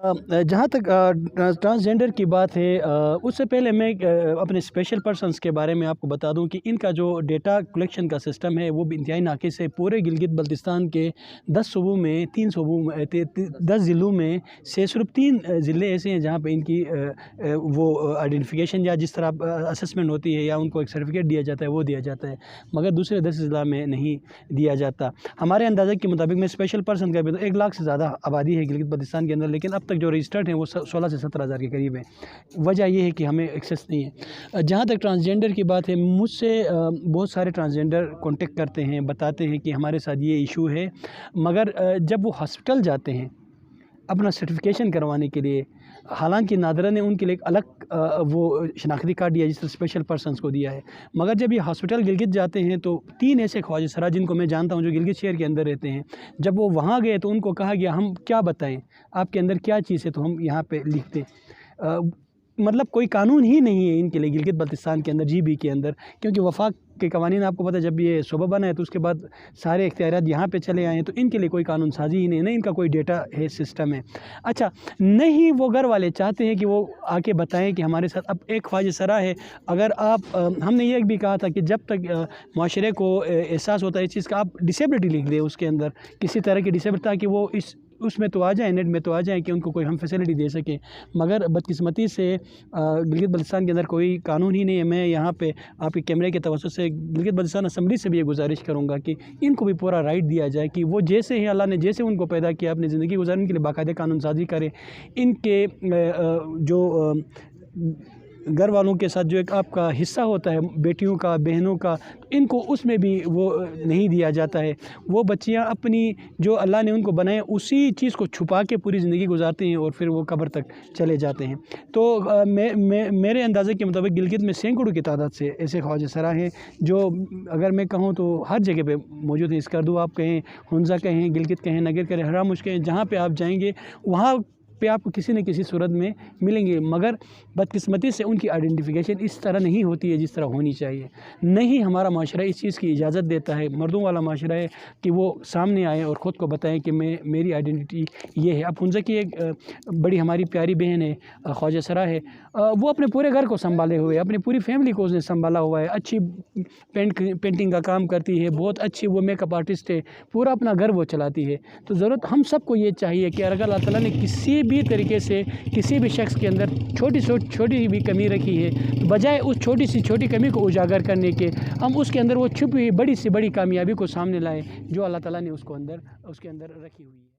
जहाँ तक ट्रांसजेंडर की बात है, उससे पहले मैं अपने स्पेशल पर्सन्स के बारे में आपको बता दूं कि इनका जो डेटा कलेक्शन का सिस्टम है वो भी इंतहाई नाक़िस है। पूरे गिलगित बल्तिस्तान के 10 सूबों में 3 सूबों में 10 ज़िलों में से सिर्फ 3 ज़िले ऐसे हैं जहाँ पे इनकी वो आइडेंटिफिकेशन या जिस तरह असेसमेंट होती है या उनको एक सर्टिफिकेट दिया जाता है वो दिया जाता है, मगर दूसरे 10 ज़िला में नहीं दिया जाता। हमारे अंदाज़े के मुताबिक मैं स्पेशल पर्सन का भी 1 लाख से ज़्यादा आबादी है गिलगित बल्तिस्तान के अंदर, लेकिन अब तक जो रजिस्टर्ड हैं वो 16 से 17 हज़ार के करीब है। वजह ये है कि हमें एक्सेस नहीं है। जहाँ तक ट्रांसजेंडर की बात है, मुझसे बहुत सारे ट्रांसजेंडर कांटेक्ट करते हैं, बताते हैं कि हमारे साथ ये इशू है, मगर जब वो हॉस्पिटल जाते हैं अपना सर्टिफिकेशन करवाने के लिए, हालांकि नादरा ने उनके लिए एक अलग वो शनाख्ती कार्ड दिया जिस तरह स्पेशल पर्सन्स को दिया है, मगर जब ये हॉस्पिटल गिलगित जाते हैं तो 3 ऐसे ख्वाजा सरा जिनको मैं जानता हूँ जो गिलगित शहर के अंदर रहते हैं, जब वो वहाँ गए तो उनको कहा गया हम क्या बताएं, आपके अंदर क्या चीज़ है तो हम यहाँ पे लिखते। मतलब कोई कानून ही नहीं है इनके लिए गिलगित बल्तिस्तान के अंदर, GB के अंदर, क्योंकि वफाक के कवानीन आपको पता है जब ये सूबा बना है तो उसके बाद सारे इख्तियारात यहाँ पे चले आए हैं, तो इनके लिए कोई कानून साजी ही नहीं, नहीं इनका कोई डेटा है सिस्टम है। अच्छा, नहीं वो घर वाले चाहते हैं कि वो आके बताएं कि हमारे साथ अब एक ख्वाजा सरा है। अगर आप हमने ये भी कहा था कि जब तक माशरे को एहसास होता है इस चीज़ का, आप डिसेबिलिटी लिख दें उसके अंदर, किसी तरह की डिसेबिलिटी, ताकि वो उसमें तो आ जाए, नेट में तो आ जाए कि उनको कोई हम फैसिलिटी दे सकें, मगर बदकिस्मती से गिलगित बल्तिस्तान के अंदर कोई कानून ही नहीं है। मैं यहाँ पे आपके कैमरे के तवज्जुह से गिलगित बल्तिस्तान असम्बली से भी ये गुजारिश करूँगा कि इनको भी पूरा राइट दिया जाए कि वो जैसे ही अल्लाह ने जैसे उनको पैदा किया अपनी ज़िंदगी गुजारने के लिए बाकायदा कानून साजी करें। इनके जो घर वालों के साथ जो एक आपका हिस्सा होता है बेटियों का, बहनों का, इनको उसमें भी वो नहीं दिया जाता है। वो बच्चियां अपनी जो अल्लाह ने उनको बनाए उसी चीज़ को छुपा के पूरी ज़िंदगी गुजारती हैं और फिर वो कब्र तक चले जाते हैं। तो मेरे अंदाज़े के मुताबिक गिलगित में सैकड़ों की तादाद से ऐसे ख्वाजा सरा हैं जो अगर मैं कहूँ तो हर जगह पे मौजूद है। स्कर्दू आप कहें, हुंजा कहें, गिलगित कहें, नगर कहें, हरामुश कहें, जहाँ पे आप जाएंगे वहाँ पे आपको किसी न किसी सूरत में मिलेंगे, मगर बदकिस्मती से उनकी आइडेंटिफिकेशन इस तरह नहीं होती है जिस तरह होनी चाहिए। नहीं हमारा माशरा इस चीज़ की इजाज़त देता है, मर्दों वाला माशरा है कि वो सामने आए और ख़ुद को बताएं कि मेरी आइडेंटिटी ये है। अब हुंजा की एक बड़ी हमारी प्यारी बहन है, ख्वाजा सरा है, वो अपने पूरे घर को संभाले हुए, अपनी पूरी फैमिली को उसने संभाला हुआ है। अच्छी पेंटिंग का काम करती है, बहुत अच्छी वो मेकअप आर्टिस्ट है, पूरा अपना घर वो चलाती है। तो ज़रूरत हम सबको ये चाहिए कि अगर अल्लाह ताला ने किसी भी तरीके से किसी भी शख्स के अंदर छोटी भी कमी रखी है, तो बजाय उस छोटी कमी को उजागर करने के हम उसके अंदर वो छुपी हुई बड़ी से बड़ी कामयाबी को सामने लाएं जो अल्लाह ताला ने उसके अंदर रखी हुई है।